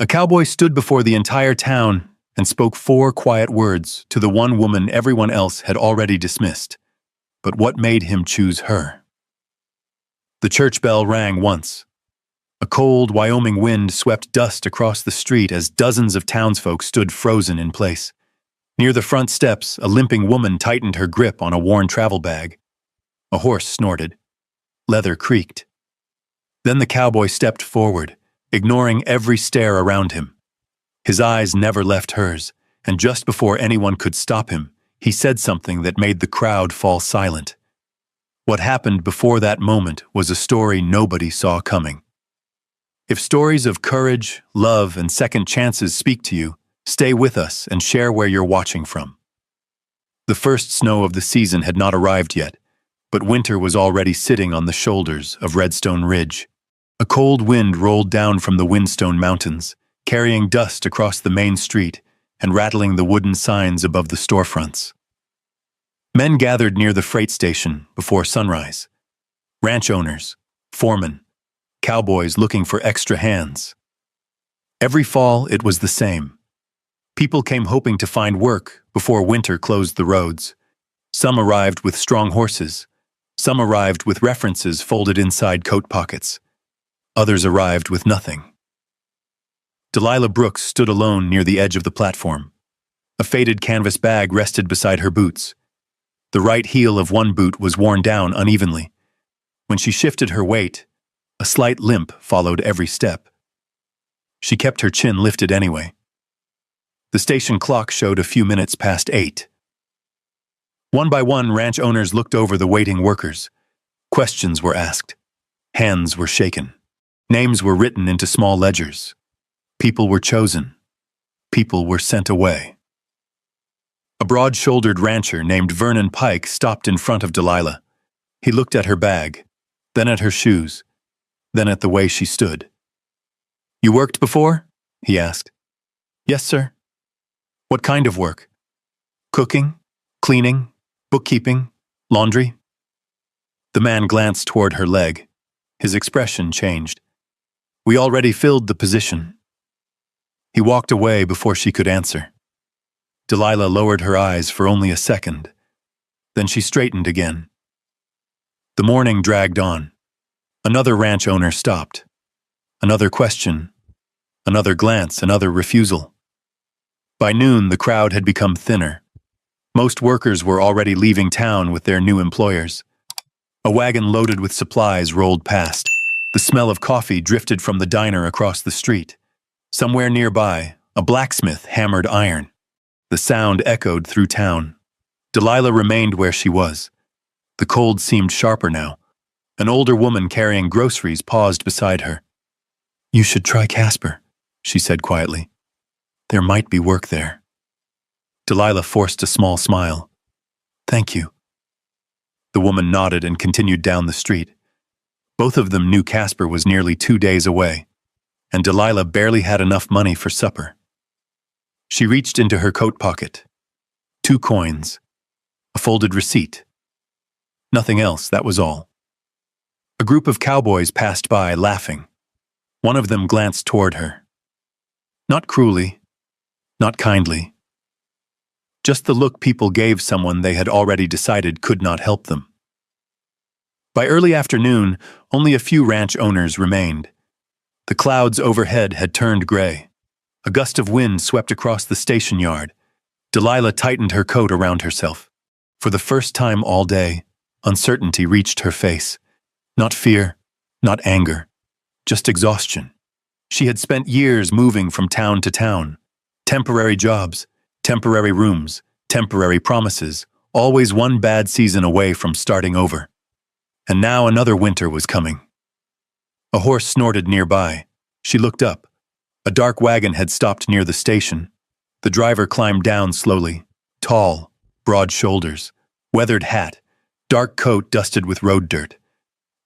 A cowboy stood before the entire town and spoke 4 quiet words to the one woman everyone else had already dismissed. But what made him choose her? The church bell rang once. A cold Wyoming wind swept dust across the street as dozens of townsfolk stood frozen in place. Near the front steps, a limping woman tightened her grip on a worn travel bag. A horse snorted. Leather creaked. Then the cowboy stepped forward, ignoring every stare around him. His eyes never left hers, and just before anyone could stop him, he said something that made the crowd fall silent. What happened before that moment was a story nobody saw coming. If stories of courage, love, and second chances speak to you, stay with us and share where you're watching from. The first snow of the season had not arrived yet, but winter was already sitting on the shoulders of Redstone Ridge. A cold wind rolled down from the Windstone Mountains, carrying dust across the main street and rattling the wooden signs above the storefronts. Men gathered near the freight station before sunrise. Ranch owners, foremen, cowboys looking for extra hands. Every fall, it was the same. People came hoping to find work before winter closed the roads. Some arrived with strong horses. Some arrived with references folded inside coat pockets. Others arrived with nothing. Delilah Brooks stood alone near the edge of the platform. A faded canvas bag rested beside her boots. The right heel of one boot was worn down unevenly. When she shifted her weight, a slight limp followed every step. She kept her chin lifted anyway. The station clock showed a few minutes past 8. One by one, ranch owners looked over the waiting workers. Questions were asked. Hands were shaken. Names were written into small ledgers. People were chosen. People were sent away. A broad-shouldered rancher named Vernon Pike stopped in front of Delilah. He looked at her bag, then at her shoes, then at the way she stood. "You worked before?" he asked. "Yes, sir." "What kind of work?" "Cooking, cleaning, bookkeeping, laundry." The man glanced toward her leg. His expression changed. "We already filled the position." He walked away before she could answer. Delilah lowered her eyes for only a second. Then she straightened again. The morning dragged on. Another ranch owner stopped. Another question. Another glance, another refusal. By noon, the crowd had become thinner. Most workers were already leaving town with their new employers. A wagon loaded with supplies rolled past. The smell of coffee drifted from the diner across the street. Somewhere nearby, a blacksmith hammered iron. The sound echoed through town. Delilah remained where she was. The cold seemed sharper now. An older woman carrying groceries paused beside her. "You should try Casper," she said quietly. "There might be work there." Delilah forced a small smile. "Thank you." The woman nodded and continued down the street. Both of them knew Casper was nearly 2 days away, and Delilah barely had enough money for supper. She reached into her coat pocket. 2 coins. A folded receipt. Nothing else, that was all. A group of cowboys passed by, laughing. One of them glanced toward her. Not cruelly, not kindly. Just the look people gave someone they had already decided could not help them. By early afternoon, only a few ranch owners remained. The clouds overhead had turned gray. A gust of wind swept across the station yard. Delilah tightened her coat around herself. For the first time all day, uncertainty reached her face. Not fear, not anger, just exhaustion. She had spent years moving from town to town. Temporary jobs, temporary rooms, temporary promises, always one bad season away from starting over. And now another winter was coming. A horse snorted nearby. She looked up. A dark wagon had stopped near the station. The driver climbed down slowly. Tall, broad shoulders, weathered hat, dark coat dusted with road dirt.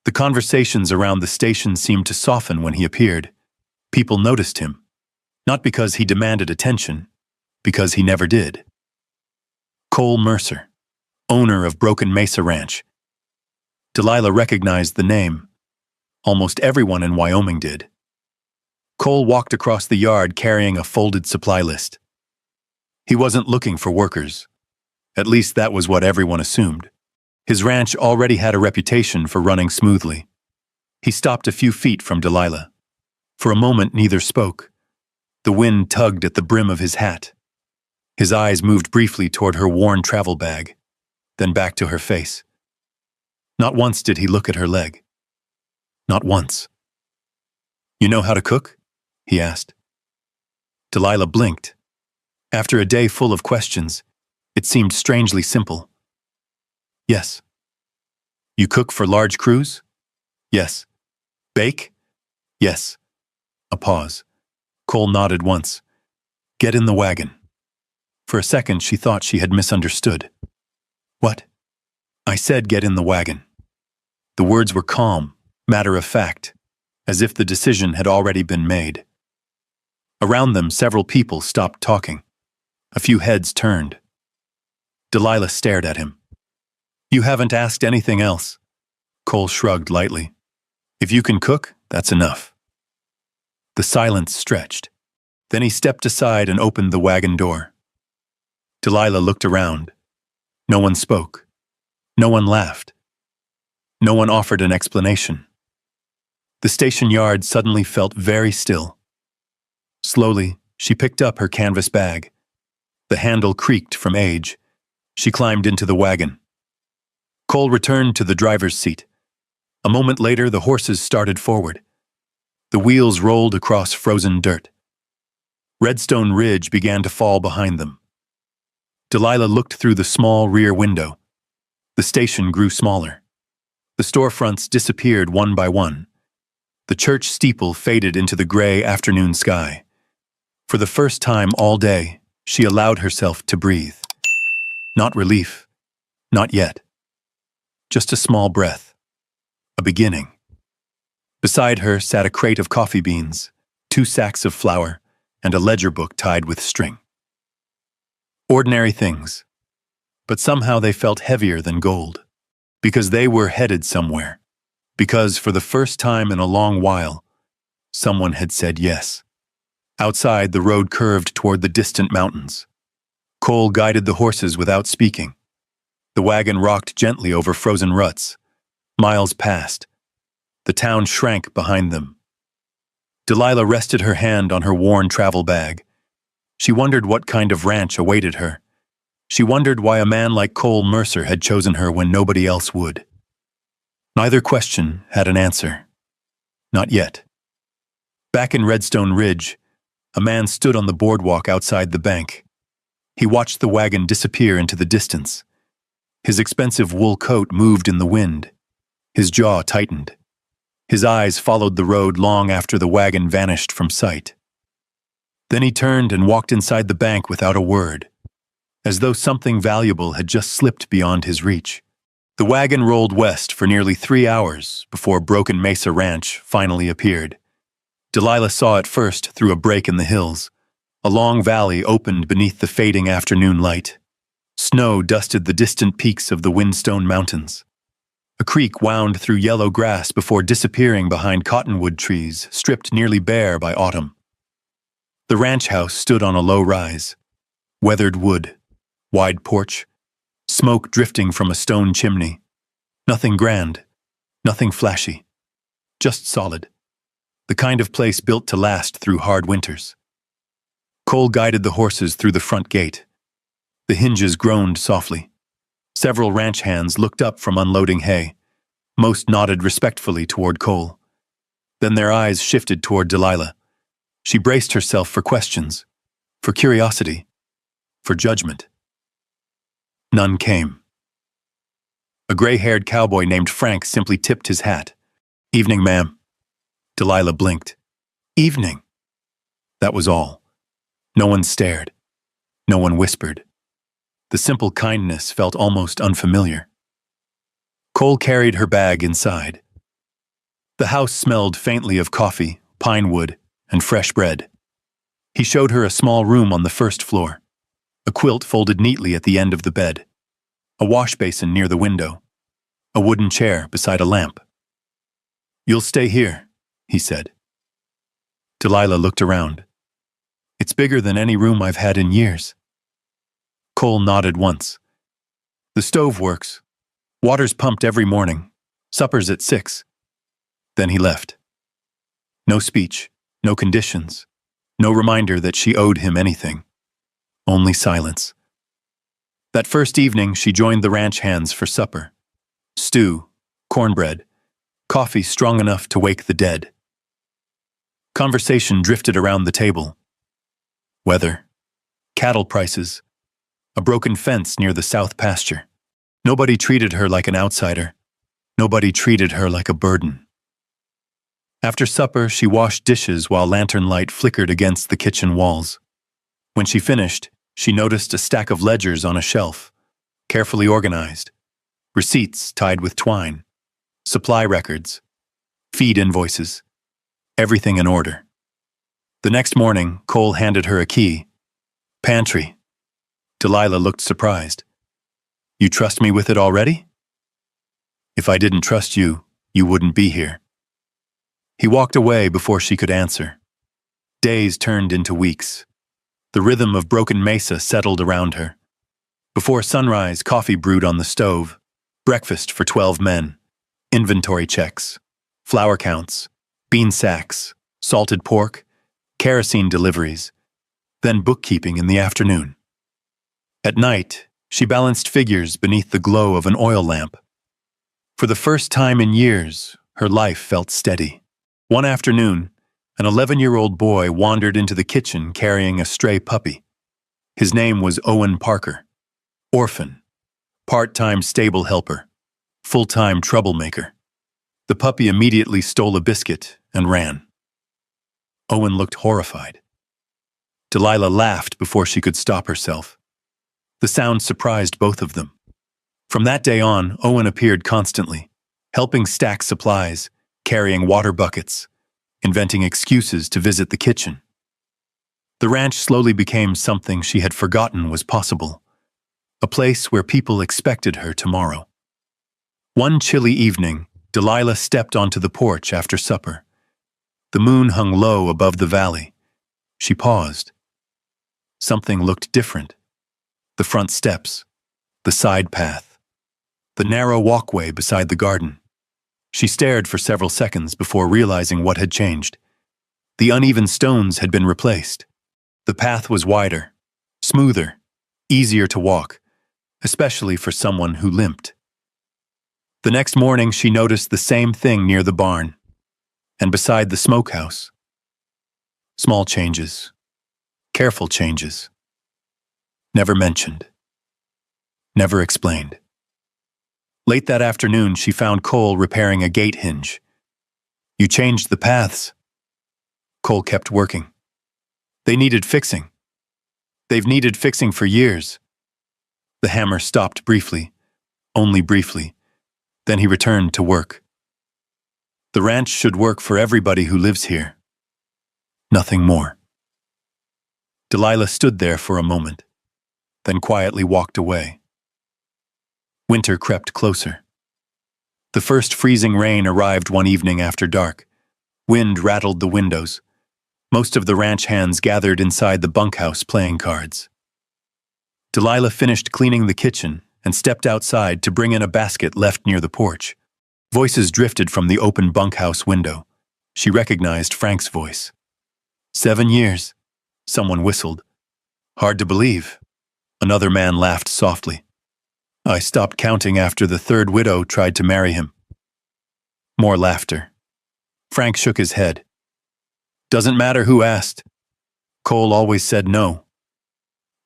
The conversations around the station seemed to soften when he appeared. People noticed him. Not because he demanded attention, because he never did. Cole Mercer, owner of Broken Mesa Ranch. Delilah recognized the name. Almost everyone in Wyoming did. Cole walked across the yard carrying a folded supply list. He wasn't looking for workers. At least that was what everyone assumed. His ranch already had a reputation for running smoothly. He stopped a few feet from Delilah. For a moment, neither spoke. The wind tugged at the brim of his hat. His eyes moved briefly toward her worn travel bag, then back to her face. Not once did he look at her leg. Not once. "You know how to cook?" he asked. Delilah blinked. After a day full of questions, it seemed strangely simple. "Yes." "You cook for large crews?" "Yes." "Bake?" "Yes." A pause. Cole nodded once. "Get in the wagon." For a second, she thought she had misunderstood. "What?" "I said get in the wagon." The words were calm, matter-of-fact, as if the decision had already been made. Around them, several people stopped talking. A few heads turned. Delilah stared at him. "You haven't asked anything else." Cole shrugged lightly. "If you can cook, that's enough." The silence stretched. Then he stepped aside and opened the wagon door. Delilah looked around. No one spoke. No one laughed. No one offered an explanation. The station yard suddenly felt very still. Slowly, she picked up her canvas bag. The handle creaked from age. She climbed into the wagon. Cole returned to the driver's seat. A moment later, the horses started forward. The wheels rolled across frozen dirt. Redstone Ridge began to fall behind them. Delilah looked through the small rear window. The station grew smaller. The storefronts disappeared one by one. The church steeple faded into the gray afternoon sky. For the first time all day, she allowed herself to breathe. Not relief. Not yet. Just a small breath. A beginning. Beside her sat a crate of coffee beans, 2 sacks of flour, and a ledger book tied with string. Ordinary things. But somehow they felt heavier than gold. Because they were headed somewhere. Because, for the first time in a long while, someone had said yes. Outside, the road curved toward the distant mountains. Cole guided the horses without speaking. The wagon rocked gently over frozen ruts. Miles passed. The town shrank behind them. Delilah rested her hand on her worn travel bag. She wondered what kind of ranch awaited her. She wondered why a man like Cole Mercer had chosen her when nobody else would. Neither question had an answer. Not yet. Back in Redstone Ridge, a man stood on the boardwalk outside the bank. He watched the wagon disappear into the distance. His expensive wool coat moved in the wind. His jaw tightened. His eyes followed the road long after the wagon vanished from sight. Then he turned and walked inside the bank without a word, as though something valuable had just slipped beyond his reach. The wagon rolled west for nearly 3 hours before Broken Mesa Ranch finally appeared. Delilah saw it first through a break in the hills. A long valley opened beneath the fading afternoon light. Snow dusted the distant peaks of the Windstone Mountains. A creek wound through yellow grass before disappearing behind cottonwood trees, stripped nearly bare by autumn. The ranch house stood on a low rise. Weathered wood, wide porch, smoke drifting from a stone chimney. Nothing grand, nothing flashy, just solid. The kind of place built to last through hard winters. Cole guided the horses through the front gate. The hinges groaned softly. Several ranch hands looked up from unloading hay. Most nodded respectfully toward Cole. Then their eyes shifted toward Delilah. She braced herself for questions, for curiosity, for judgment. None came. A gray-haired cowboy named Frank simply tipped his hat. "Evening, ma'am." Delilah blinked. "Evening." That was all. No one stared. No one whispered. The simple kindness felt almost unfamiliar. Cole carried her bag inside. The house smelled faintly of coffee, pine wood, and fresh bread. He showed her a small room on the first floor, a quilt folded neatly at the end of the bed, a wash basin near the window, a wooden chair beside a lamp. "You'll stay here," he said. Delilah looked around. It's bigger than any room I've had in years. Cole nodded once. The stove works. Water's pumped every morning. Supper's at 6. Then he left. No speech, no conditions, no reminder that she owed him anything. Only silence. That first evening, she joined the ranch hands for supper. Stew, cornbread, coffee strong enough to wake the dead. Conversation drifted around the table. Weather, cattle prices, a broken fence near the south pasture. Nobody treated her like an outsider. Nobody treated her like a burden. After supper, she washed dishes while lantern light flickered against the kitchen walls. When she finished, she noticed a stack of ledgers on a shelf, carefully organized, receipts tied with twine, supply records, feed invoices, everything in order. The next morning, Cole handed her a key. Pantry. Delilah looked surprised. You trust me with it already? If I didn't trust you, you wouldn't be here. He walked away before she could answer. Days turned into weeks. The rhythm of broken mesa settled around her. Before sunrise, coffee brewed on the stove, breakfast for 12 men, inventory checks, flour counts, bean sacks, salted pork, kerosene deliveries, then bookkeeping in the afternoon. At night, she balanced figures beneath the glow of an oil lamp. For the first time in years, her life felt steady. One afternoon, an 11-year-old boy wandered into the kitchen carrying a stray puppy. His name was Owen Parker. Orphan, part-time stable helper, full-time troublemaker. The puppy immediately stole a biscuit and ran. Owen looked horrified. Delilah laughed before she could stop herself. The sound surprised both of them. From that day on, Owen appeared constantly, helping stack supplies, carrying water buckets, inventing excuses to visit the kitchen. The ranch slowly became something she had forgotten was possible, a place where people expected her tomorrow. One chilly evening, Delilah stepped onto the porch after supper. The moon hung low above the valley. She paused. Something looked different. The front steps, the side path, the narrow walkway beside the garden. She stared for several seconds before realizing what had changed. The uneven stones had been replaced. The path was wider, smoother, easier to walk, especially for someone who limped. The next morning, she noticed the same thing near the barn and beside the smokehouse. Small changes, careful changes. Never mentioned. Never explained. Late that afternoon, she found Cole repairing a gate hinge. You changed the paths. Cole kept working. They needed fixing. They've needed fixing for years. The hammer stopped briefly, only briefly. Then he returned to work. The ranch should work for everybody who lives here. Nothing more. Delilah stood there for a moment, then quietly walked away. Winter crept closer. The first freezing rain arrived one evening after dark. Wind rattled the windows. Most of the ranch hands gathered inside the bunkhouse playing cards. Delilah finished cleaning the kitchen and stepped outside to bring in a basket left near the porch. Voices drifted from the open bunkhouse window. She recognized Frank's voice. 7 years, someone whistled. Hard to believe. Another man laughed softly. I stopped counting after the third widow tried to marry him. More laughter. Frank shook his head. Doesn't matter who asked. Cole always said no.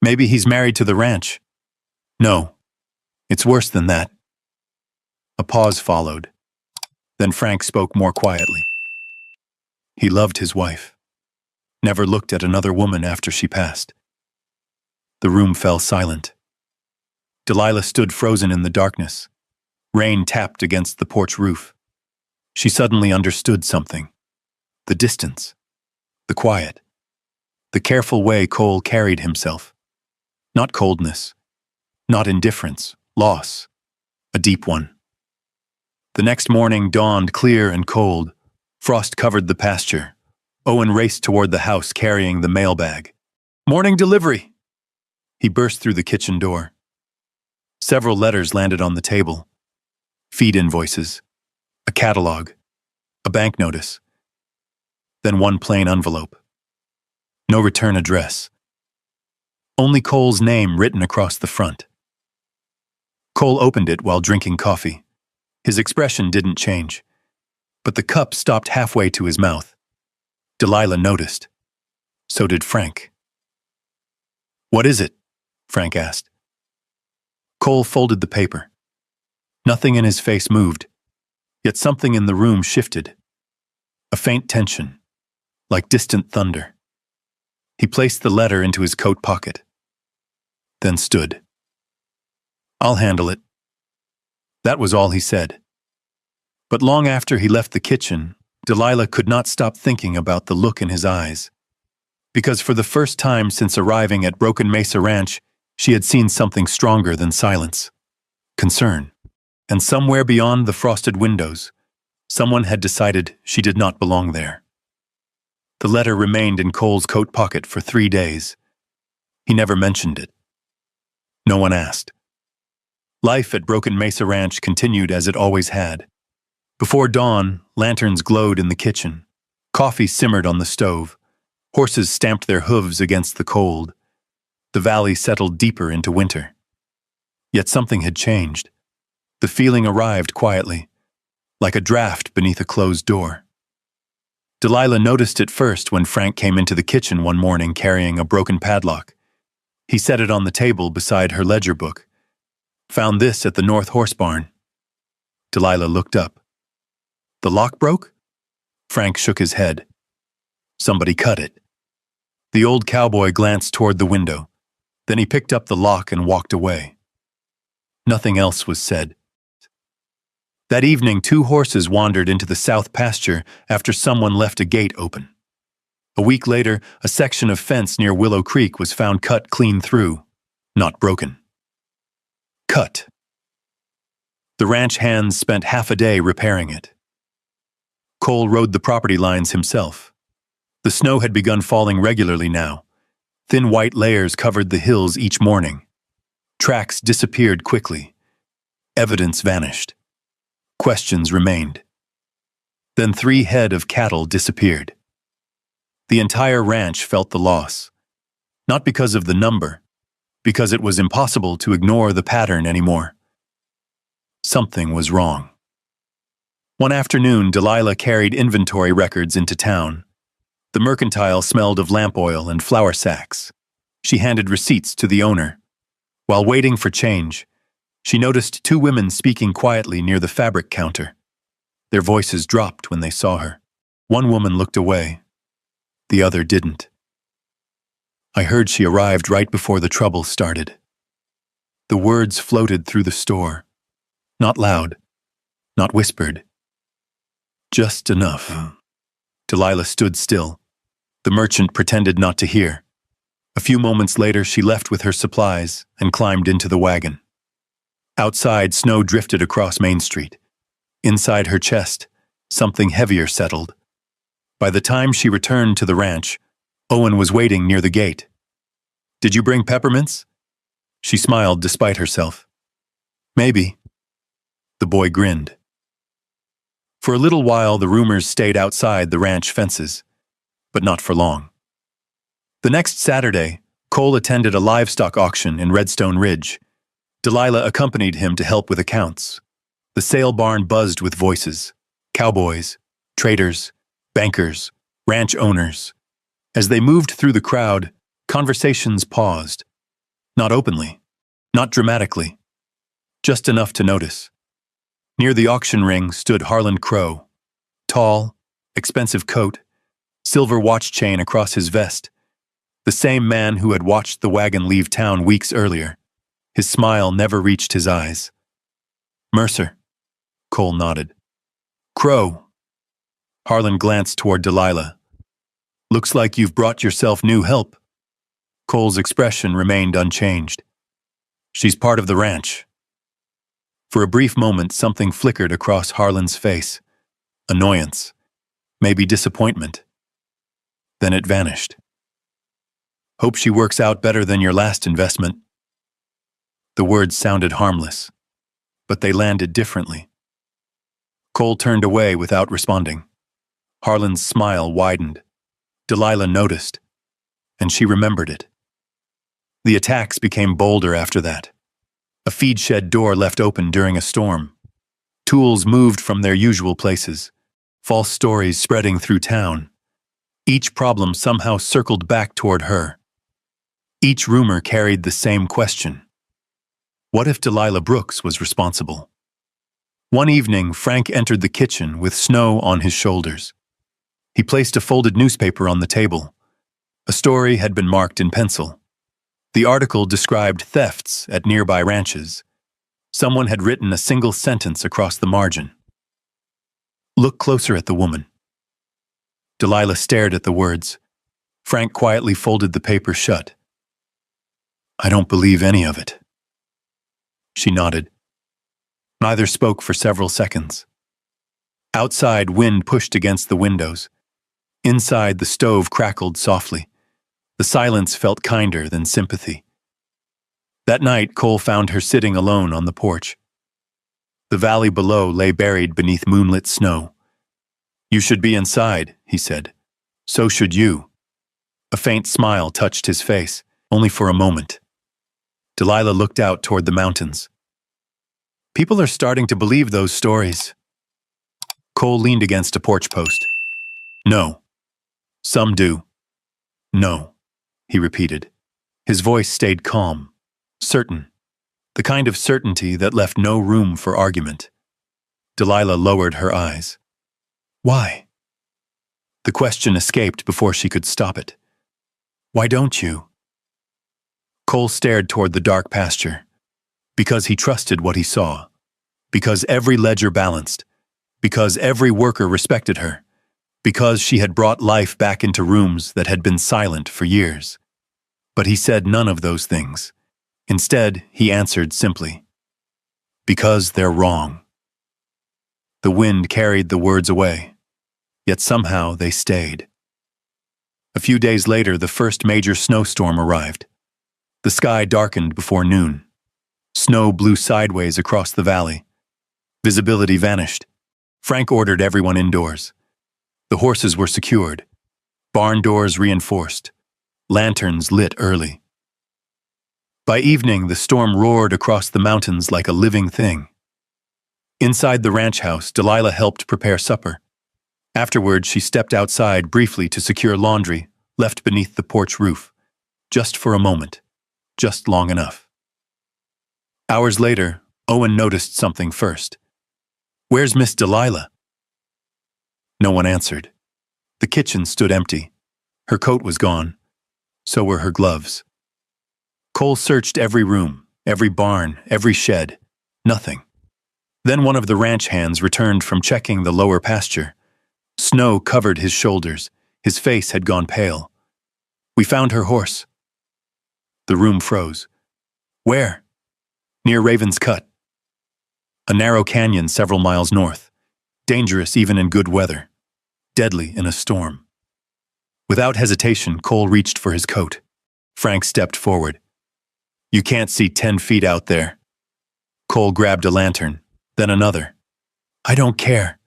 Maybe he's married to the ranch. No. It's worse than that. A pause followed. Then Frank spoke more quietly. He loved his wife. Never looked at another woman after she passed. The room fell silent. Delilah stood frozen in the darkness. Rain tapped against the porch roof. She suddenly understood something. The distance. The quiet. The careful way Cole carried himself. Not coldness. Not indifference. Loss. A deep one. The next morning dawned clear and cold. Frost covered the pasture. Owen raced toward the house carrying the mailbag. "Morning delivery!" He burst through the kitchen door. Several letters landed on the table. Feed invoices, a catalog, a bank notice, then one plain envelope. No return address. Only Cole's name written across the front. Cole opened it while drinking coffee. His expression didn't change, but the cup stopped halfway to his mouth. Delilah noticed. So did Frank. "What is it?" Frank asked. Cole folded the paper. Nothing in his face moved, yet something in the room shifted. A faint tension, like distant thunder. He placed the letter into his coat pocket, then stood. "I'll handle it." That was all he said. But long after he left the kitchen, Delilah could not stop thinking about the look in his eyes. Because for the first time since arriving at Broken Mesa Ranch, she had seen something stronger than silence. Concern. And somewhere beyond the frosted windows, someone had decided she did not belong there. The letter remained in Cole's coat pocket for 3 days. He never mentioned it. No one asked. Life at Broken Mesa Ranch continued as it always had. Before dawn, lanterns glowed in the kitchen. Coffee simmered on the stove. Horses stamped their hooves against the cold. The valley settled deeper into winter. Yet something had changed. The feeling arrived quietly, like a draft beneath a closed door. Delilah noticed it first when Frank came into the kitchen one morning carrying a broken padlock. He set it on the table beside her ledger book. "Found this at the North Horse Barn." Delilah looked up. "The lock broke?" Frank shook his head. "Somebody cut it." The old cowboy glanced toward the window. Then he picked up the lock and walked away. Nothing else was said. That evening, 2 horses wandered into the south pasture after someone left a gate open. A week later, a section of fence near Willow Creek was found cut clean through, not broken. Cut. The ranch hands spent half a day repairing it. Cole rode the property lines himself. The snow had begun falling regularly now. Thin white layers covered the hills each morning. Tracks disappeared quickly. Evidence vanished. Questions remained. Then 3 head of cattle disappeared. The entire ranch felt the loss. Not because of the number, because it was impossible to ignore the pattern anymore. Something was wrong. One afternoon, Delilah carried inventory records into town. The mercantile smelled of lamp oil and flour sacks. She handed receipts to the owner. While waiting for change, she noticed 2 women speaking quietly near the fabric counter. Their voices dropped when they saw her. One woman looked away. The other didn't. "I heard she arrived right before the trouble started." The words floated through the store. Not loud, not whispered. Just enough. Delilah stood still. The merchant pretended not to hear. A few moments later, she left with her supplies and climbed into the wagon. Outside, snow drifted across Main Street. Inside her chest, something heavier settled. By the time she returned to the ranch, Owen was waiting near the gate. "Did you bring peppermints?" She smiled despite herself. "Maybe." The boy grinned. For a little while, the rumors stayed outside the ranch fences, but not for long. The next Saturday, Cole attended a livestock auction in Redstone Ridge. Delilah accompanied him to help with accounts. The sale barn buzzed with voices: cowboys, traders, bankers, ranch owners. As they moved through the crowd, conversations paused. Not openly, not dramatically, just enough to notice. Near the auction ring stood Harlan Crow. Tall, expensive coat, silver watch chain across his vest. The same man who had watched the wagon leave town weeks earlier. His smile never reached his eyes. "Mercer." Cole nodded. "Crow." Harlan glanced toward Delilah. "Looks like you've brought yourself new help." Cole's expression remained unchanged. "She's part of the ranch." For a brief moment, something flickered across Harlan's face. Annoyance. Maybe disappointment. Then it vanished. Hope she works out better than your last investment. The words sounded harmless, but they landed differently. Cole turned away without responding. Harlan's smile widened. Delilah noticed, and she remembered it. The attacks became bolder after that. A feed shed door left open during a storm. Tools moved from their usual places. False stories spreading through town. Each problem somehow circled back toward her. Each rumor carried the same question. What if Delilah Brooks was responsible? One evening, Frank entered the kitchen with Snow on his shoulders. He placed a folded newspaper on the table. A story had been marked in pencil. The article described thefts at nearby ranches. Someone had written a single sentence across the margin. Look closer at the woman. Delilah stared at the words. Frank quietly folded the paper shut. I don't believe any of it. She nodded. Neither spoke for several seconds. Outside, wind pushed against the windows. Inside, the stove crackled softly. The silence felt kinder than sympathy. That night, Cole found her sitting alone on the porch. The valley below lay buried beneath moonlit snow. You should be inside, he said. So should you. A faint smile touched his face, only for a moment. Delilah looked out toward the mountains. People are starting to believe those stories. Cole leaned against a porch post. No. Some do. No, he repeated. His voice stayed calm, certain, the kind of certainty that left no room for argument. Delilah lowered her eyes. Why? The question escaped before she could stop it. Why don't you? Cole stared toward the dark pasture. Because he trusted what he saw. Because every ledger balanced. Because every worker respected her. Because she had brought life back into rooms that had been silent for years. But he said none of those things. Instead, he answered simply, because they're wrong. The wind carried the words away, yet somehow they stayed. A few days later, the first major snowstorm arrived. The sky darkened before noon. Snow blew sideways across the valley. Visibility vanished. Frank ordered everyone indoors. The horses were secured. Barn doors reinforced. Lanterns lit early. By evening, the storm roared across the mountains like a living thing. Inside the ranch house, Delilah helped prepare supper. Afterward, she stepped outside briefly to secure laundry left beneath the porch roof. Just for a moment. Just long enough. Hours later, Owen noticed something first. Where's Miss Delilah? No one answered. The kitchen stood empty. Her coat was gone. So were her gloves. Cole searched every room, every barn, every shed. Nothing. Then one of the ranch hands returned from checking the lower pasture. Snow covered his shoulders. His face had gone pale. We found her horse. The room froze. Where? Near Raven's Cut. A narrow canyon several miles north. Dangerous even in good weather. Deadly in a storm. Without hesitation, Cole reached for his coat. Frank stepped forward. You can't see 10 feet out there. Cole grabbed a lantern, then another. I don't care.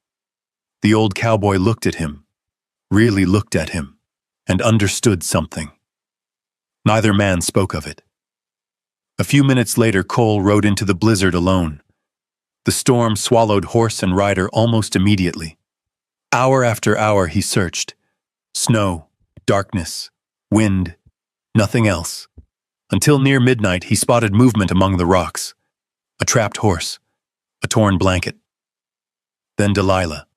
The old cowboy looked at him, really looked at him, and understood something. Neither man spoke of it. A few minutes later, Cole rode into the blizzard alone. The storm swallowed horse and rider almost immediately. Hour after hour he searched. Snow, darkness, wind, nothing else. Until near midnight he spotted movement among the rocks. A trapped horse, a torn blanket. Then Delilah,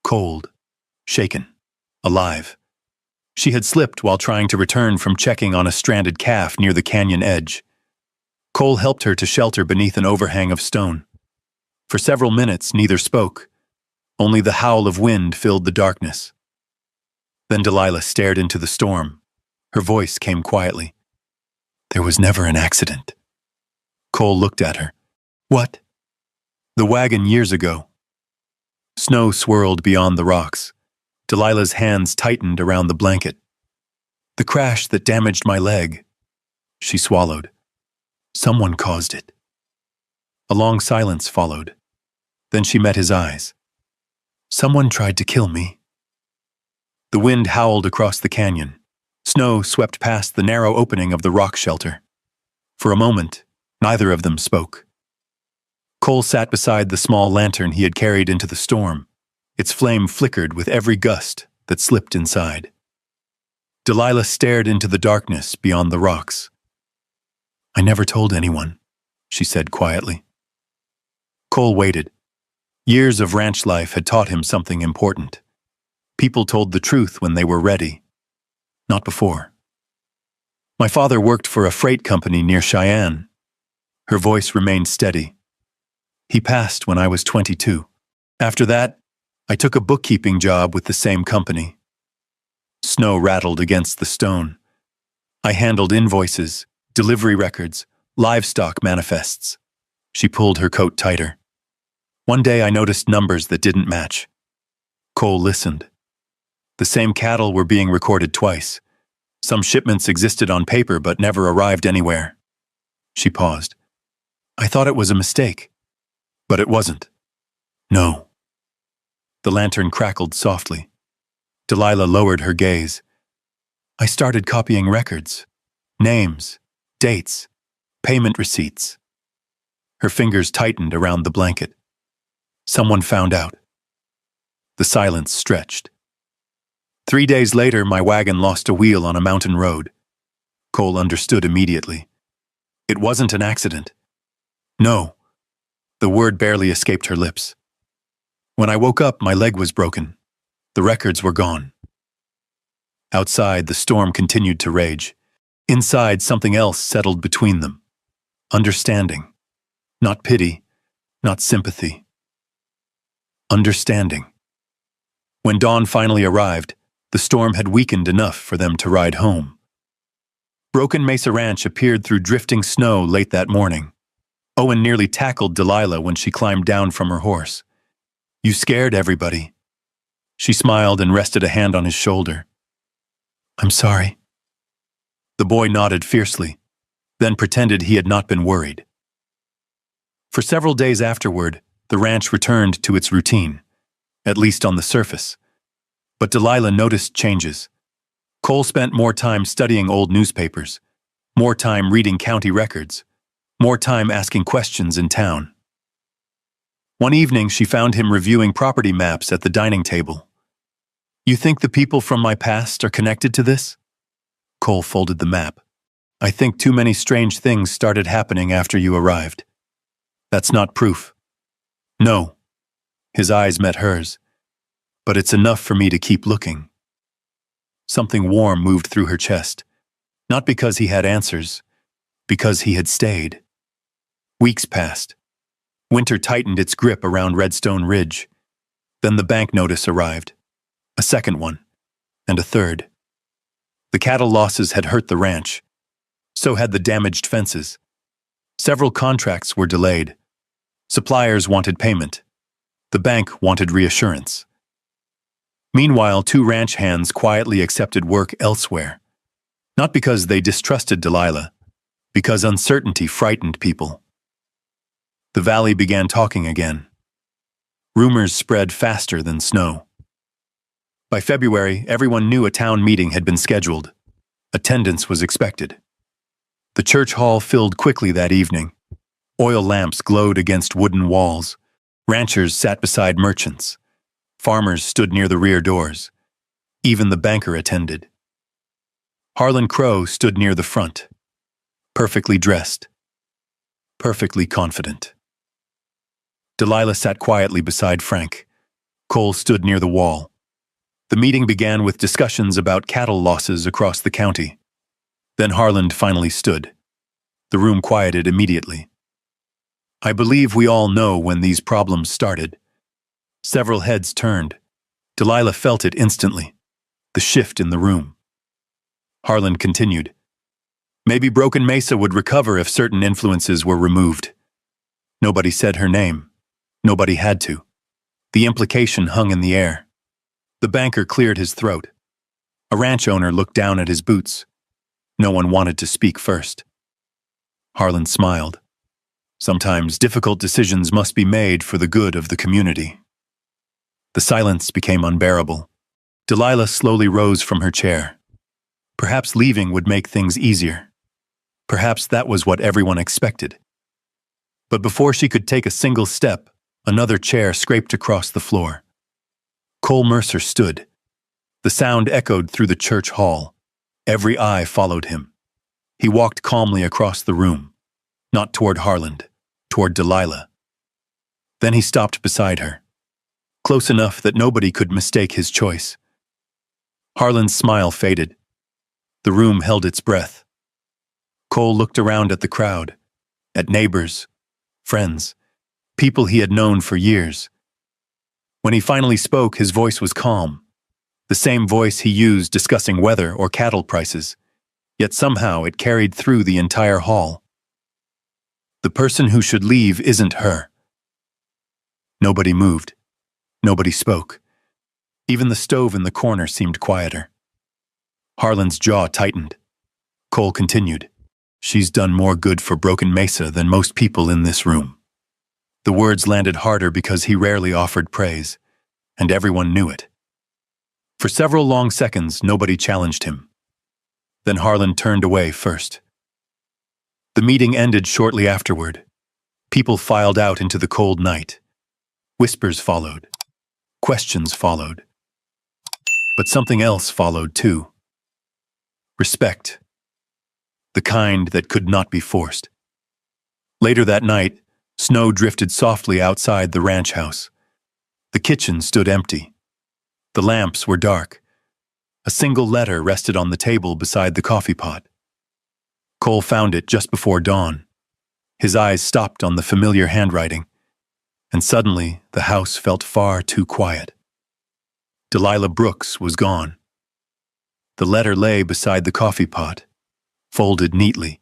cold, shaken, alive. She had slipped while trying to return from checking on a stranded calf near the canyon edge. Cole helped her to shelter beneath an overhang of stone. For several minutes, neither spoke. Only the howl of wind filled the darkness. Then Delilah stared into the storm. Her voice came quietly. There was never an accident. Cole looked at her. What? The wagon years ago. Snow swirled beyond the rocks. Delilah's hands tightened around the blanket. The crash that damaged my leg. She swallowed. Someone caused it. A long silence followed. Then she met his eyes. Someone tried to kill me. The wind howled across the canyon. Snow swept past the narrow opening of the rock shelter. For a moment, neither of them spoke. Cole sat beside the small lantern he had carried into the storm. Its flame flickered with every gust that slipped inside. Delilah stared into the darkness beyond the rocks. I never told anyone, she said quietly. Cole waited. Years of ranch life had taught him something important. People told the truth when they were ready. Not before. My father worked for a freight company near Cheyenne. Her voice remained steady. He passed when I was 22. After that, I took a bookkeeping job with the same company. Snow rattled against the stone. I handled invoices, delivery records, livestock manifests. She pulled her coat tighter. One day I noticed numbers that didn't match. Cole listened. The same cattle were being recorded twice. Some shipments existed on paper but never arrived anywhere. She paused. I thought it was a mistake. But it wasn't. No. The lantern crackled softly. Delilah lowered her gaze. I started copying records. Names, dates, payment receipts. Her fingers tightened around the blanket. Someone found out. The silence stretched. 3 days later, my wagon lost a wheel on a mountain road. Cole understood immediately. It wasn't an accident. No. The word barely escaped her lips. When I woke up, my leg was broken. The records were gone. Outside, the storm continued to rage. Inside, something else settled between them. Understanding. Not pity, not sympathy. Understanding. When dawn finally arrived, the storm had weakened enough for them to ride home. Broken Mesa Ranch appeared through drifting snow late that morning. Owen nearly tackled Delilah when she climbed down from her horse. You scared everybody. She smiled and rested a hand on his shoulder. I'm sorry. The boy nodded fiercely, then pretended he had not been worried. For several days afterward, the ranch returned to its routine, at least on the surface. But Delilah noticed changes. Cole spent more time studying old newspapers, more time reading county records, more time asking questions in town. One evening, she found him reviewing property maps at the dining table. You think the people from my past are connected to this? Cole folded the map. I think too many strange things started happening after you arrived. That's not proof. No. His eyes met hers. But it's enough for me to keep looking. Something warm moved through her chest. Not because he had answers, because he had stayed. Weeks passed. Winter tightened its grip around Redstone Ridge. Then the bank notice arrived. A second one. And a third. The cattle losses had hurt the ranch. So had the damaged fences. Several contracts were delayed. Suppliers wanted payment. The bank wanted reassurance. Meanwhile, 2 ranch hands quietly accepted work elsewhere. Not because they distrusted Delilah, because uncertainty frightened people. The valley began talking again. Rumors spread faster than snow. By February, everyone knew a town meeting had been scheduled. Attendance was expected. The church hall filled quickly that evening. Oil lamps glowed against wooden walls. Ranchers sat beside merchants. Farmers stood near the rear doors. Even the banker attended. Harlan Crow stood near the front, perfectly dressed, perfectly confident. Delilah sat quietly beside Frank. Cole stood near the wall. The meeting began with discussions about cattle losses across the county. Then Harlan finally stood. The room quieted immediately. I believe we all know when these problems started. Several heads turned. Delilah felt it instantly. The shift in the room. Harlan continued. Maybe Broken Mesa would recover if certain influences were removed. Nobody said her name. Nobody had to. The implication hung in the air. The banker cleared his throat. A ranch owner looked down at his boots. No one wanted to speak first. Harlan smiled. Sometimes difficult decisions must be made for the good of the community. The silence became unbearable. Delilah slowly rose from her chair. Perhaps leaving would make things easier. Perhaps that was what everyone expected. But before she could take a single step, another chair scraped across the floor. Cole Mercer stood. The sound echoed through the church hall. Every eye followed him. He walked calmly across the room, not toward Harlan, toward Delilah. Then he stopped beside her, close enough that nobody could mistake his choice. Harlan's smile faded. The room held its breath. Cole looked around at the crowd, at neighbors, friends, people he had known for years. When he finally spoke, his voice was calm, the same voice he used discussing weather or cattle prices, yet somehow it carried through the entire hall. The person who should leave isn't her. Nobody moved. Nobody spoke. Even the stove in the corner seemed quieter. Harlan's jaw tightened. Cole continued, "She's done more good for Broken Mesa than most people in this room." The words landed harder because he rarely offered praise, and everyone knew it. For several long seconds, nobody challenged him. Then Harlan turned away first. The meeting ended shortly afterward. People filed out into the cold night. Whispers followed. Questions followed. But something else followed too. Respect. The kind that could not be forced. Later that night, snow drifted softly outside the ranch house. The kitchen stood empty. The lamps were dark. A single letter rested on the table beside the coffee pot. Cole found it just before dawn. His eyes stopped on the familiar handwriting, and suddenly the house felt far too quiet. Delilah Brooks was gone. The letter lay beside the coffee pot, folded neatly.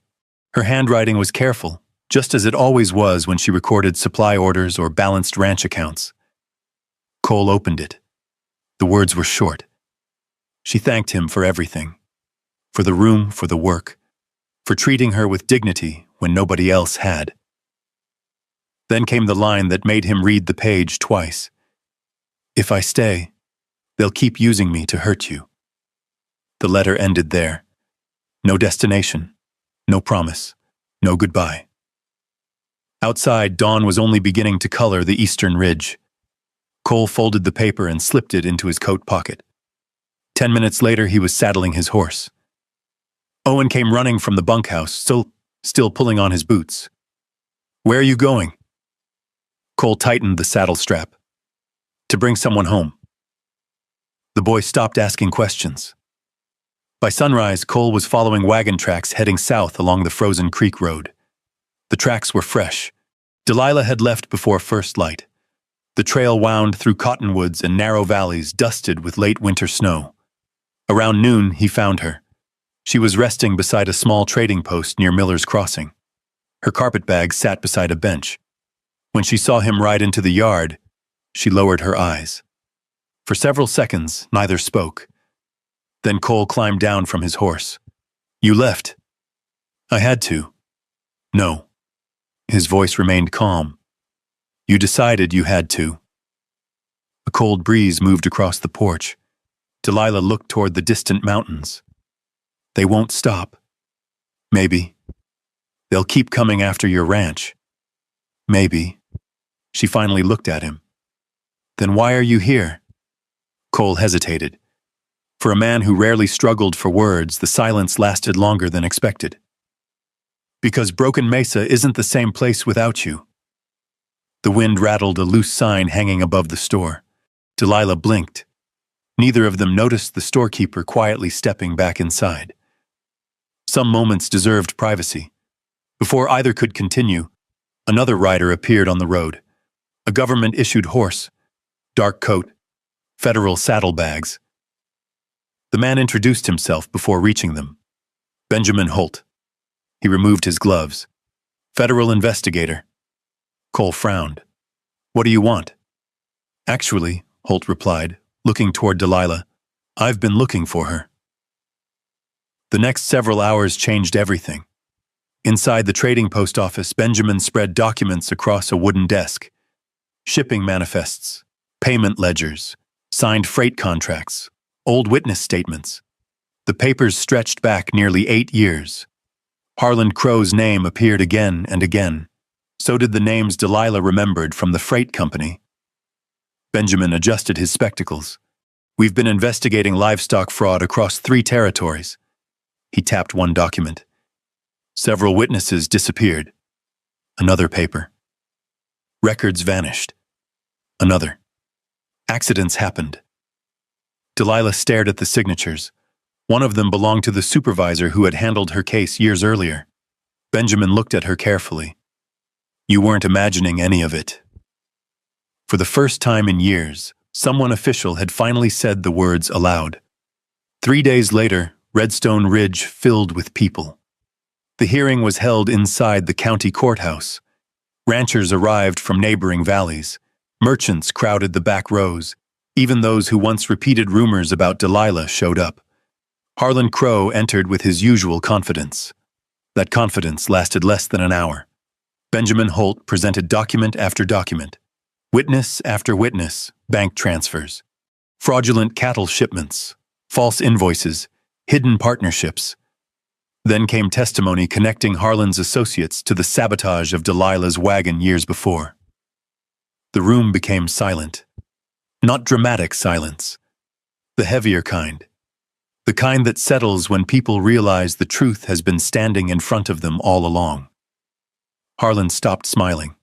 Her handwriting was careful, just as it always was when she recorded supply orders or balanced ranch accounts. Cole opened it. The words were short. She thanked him for everything, for the room, for the work, for treating her with dignity when nobody else had. Then came the line that made him read the page twice. "If I stay, they'll keep using me to hurt you." The letter ended there. No destination, no promise, no goodbye. Outside, dawn was only beginning to color the eastern ridge. Cole folded the paper and slipped it into his coat pocket. 10 minutes later, he was saddling his horse. Owen came running from the bunkhouse, still pulling on his boots. "Where are you going?" Cole tightened the saddle strap. "To bring someone home." The boy stopped asking questions. By sunrise, Cole was following wagon tracks heading south along the frozen creek road. The tracks were fresh. Delilah had left before first light. The trail wound through cottonwoods and narrow valleys dusted with late winter snow. Around noon, he found her. She was resting beside a small trading post near Miller's Crossing. Her carpetbag sat beside a bench. When she saw him ride into the yard, she lowered her eyes. For several seconds, neither spoke. Then Cole climbed down from his horse. "You left." "I had to." "No." His voice remained calm. "You decided you had to." A cold breeze moved across the porch. Delilah looked toward the distant mountains. "They won't stop." "Maybe." "They'll keep coming after your ranch." "Maybe." She finally looked at him. "Then why are you here?" Cole hesitated. For a man who rarely struggled for words, the silence lasted longer than expected. "Because Broken Mesa isn't the same place without you." The wind rattled a loose sign hanging above the store. Delilah blinked. Neither of them noticed the storekeeper quietly stepping back inside. Some moments deserved privacy. Before either could continue, another rider appeared on the road. A government-issued horse, dark coat, federal saddlebags. The man introduced himself before reaching them. Benjamin Holt. He removed his gloves. "Federal investigator." Cole frowned. "What do you want?" "Actually," Holt replied, looking toward Delilah, "I've been looking for her." The next several hours changed everything. Inside the trading post office, Benjamin spread documents across a wooden desk. Shipping manifests, payment ledgers, signed freight contracts, old witness statements. The papers stretched back nearly 8 years. Harlan Crow's name appeared again and again. So did the names Delilah remembered from the freight company. Benjamin adjusted his spectacles. We've been investigating livestock fraud across 3 territories. He tapped one document. Several witnesses disappeared. Another paper. Records vanished. Another. Accidents happened. Delilah stared at the signatures. One of them belonged to the supervisor who had handled her case years earlier. Benjamin looked at her carefully. You weren't imagining any of it. For the first time in years, someone official had finally said the words aloud. 3 days later, Redstone Ridge filled with people. The hearing was held inside the county courthouse. Ranchers arrived from neighboring valleys. Merchants crowded the back rows. Even those who once repeated rumors about Delilah showed up. Harlan Crow entered with his usual confidence. That confidence lasted less than an hour. Benjamin Holt presented document after document. Witness after witness, bank transfers. Fraudulent cattle shipments. False invoices. Hidden partnerships. Then came testimony connecting Harlan's associates to the sabotage of Delilah's wagon years before. The room became silent. Not dramatic silence. The heavier kind. The kind that settles when people realize the truth has been standing in front of them all along. Harlan stopped smiling.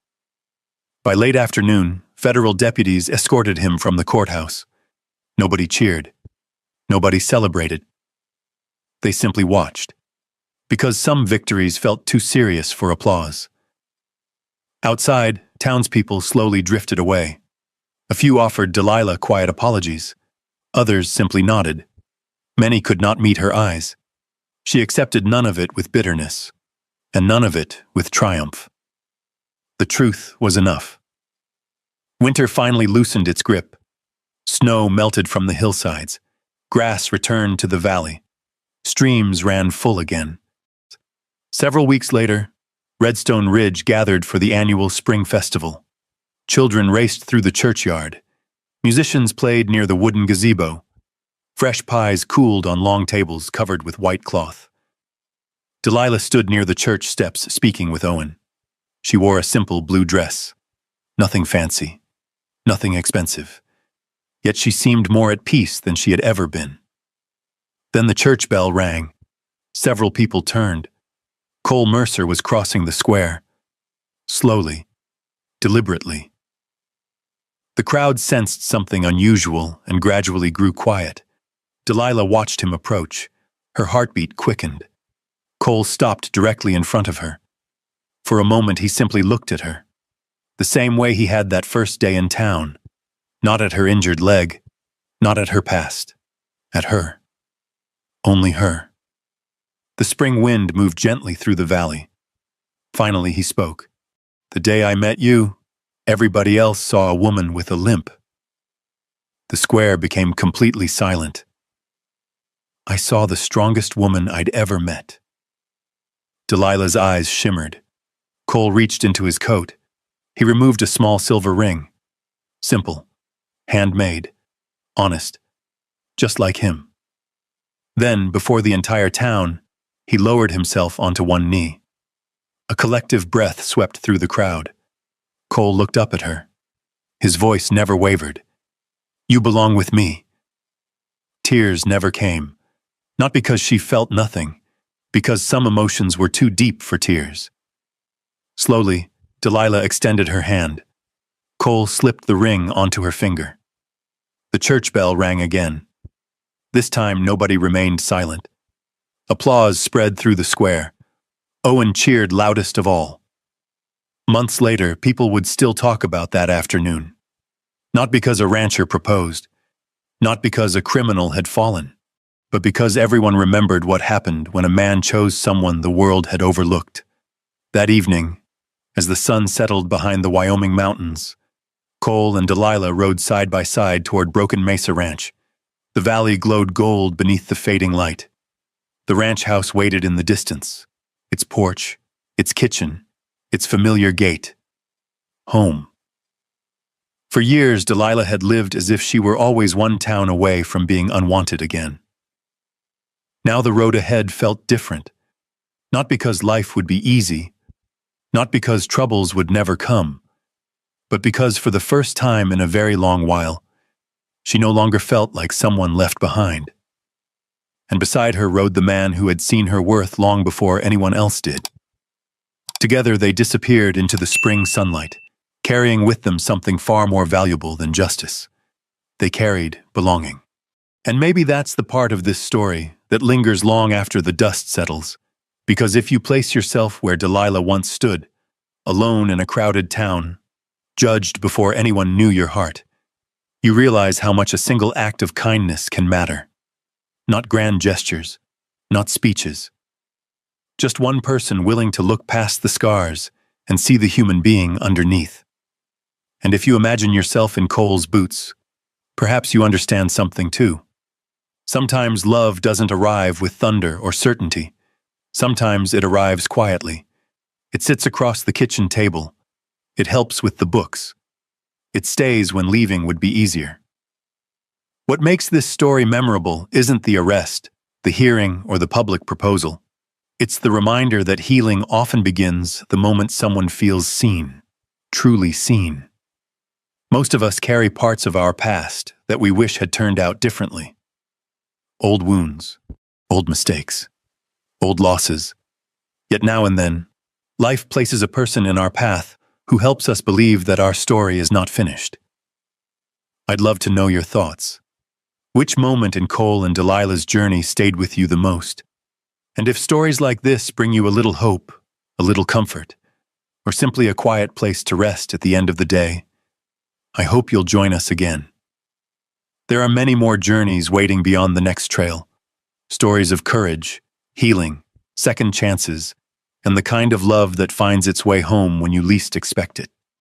By late afternoon, federal deputies escorted him from the courthouse. Nobody cheered. Nobody celebrated. They simply watched. Because some victories felt too serious for applause. Outside, townspeople slowly drifted away. A few offered Delilah quiet apologies. Others simply nodded. Many could not meet her eyes. She accepted none of it with bitterness, and none of it with triumph. The truth was enough. Winter finally loosened its grip. Snow melted from the hillsides. Grass returned to the valley. Streams ran full again. Several weeks later, Redstone Ridge gathered for the annual spring festival. Children raced through the churchyard. Musicians played near the wooden gazebo. Fresh pies cooled on long tables covered with white cloth. Delilah stood near the church steps speaking with Owen. She wore a simple blue dress. Nothing fancy. Nothing expensive. Yet she seemed more at peace than she had ever been. Then the church bell rang. Several people turned. Cole Mercer was crossing the square. Slowly. Deliberately. The crowd sensed something unusual and gradually grew quiet. Delilah watched him approach. Her heartbeat quickened. Cole stopped directly in front of her. For a moment he simply looked at her. The same way he had that first day in town. Not at her injured leg. Not at her past. At her. Only her. The spring wind moved gently through the valley. Finally he spoke. The day I met you, everybody else saw a woman with a limp. The square became completely silent. I saw the strongest woman I'd ever met. Delilah's eyes shimmered. Cole reached into his coat. He removed a small silver ring. Simple. Handmade. Honest. Just like him. Then, before the entire town, he lowered himself onto one knee. A collective breath swept through the crowd. Cole looked up at her. His voice never wavered. You belong with me. Tears never came. Not because she felt nothing, because some emotions were too deep for tears. Slowly, Delilah extended her hand. Cole slipped the ring onto her finger. The church bell rang again. This time nobody remained silent. Applause spread through the square. Owen cheered loudest of all. Months later, people would still talk about that afternoon. Not because a rancher proposed, not because a criminal had fallen, but because everyone remembered what happened when a man chose someone the world had overlooked. That evening, as the sun settled behind the Wyoming mountains, Cole and Delilah rode side by side toward Broken Mesa Ranch. The valley glowed gold beneath the fading light. The ranch house waited in the distance. Its porch, its kitchen, its familiar gate. Home. For years, Delilah had lived as if she were always one town away from being unwanted again. Now the road ahead felt different. Not because life would be easy, not because troubles would never come, but because for the first time in a very long while, she no longer felt like someone left behind. And beside her rode the man who had seen her worth long before anyone else did. Together they disappeared into the spring sunlight, carrying with them something far more valuable than justice. They carried belonging. And maybe that's the part of this story that lingers long after the dust settles, because if you place yourself where Delilah once stood, alone in a crowded town, judged before anyone knew your heart, you realize how much a single act of kindness can matter. Not grand gestures, not speeches. Just one person willing to look past the scars and see the human being underneath. And if you imagine yourself in Cole's boots, perhaps you understand something too. Sometimes love doesn't arrive with thunder or certainty. Sometimes it arrives quietly. It sits across the kitchen table. It helps with the books. It stays when leaving would be easier. What makes this story memorable isn't the arrest, the hearing, or the public proposal. It's the reminder that healing often begins the moment someone feels seen, truly seen. Most of us carry parts of our past that we wish had turned out differently. Old wounds, old mistakes, old losses. Yet now and then, life places a person in our path who helps us believe that our story is not finished. I'd love to know your thoughts. Which moment in Cole and Delilah's journey stayed with you the most? And if stories like this bring you a little hope, a little comfort, or simply a quiet place to rest at the end of the day, I hope you'll join us again. There are many more journeys waiting beyond the next trail. Stories of courage, healing, second chances, and the kind of love that finds its way home when you least expect it.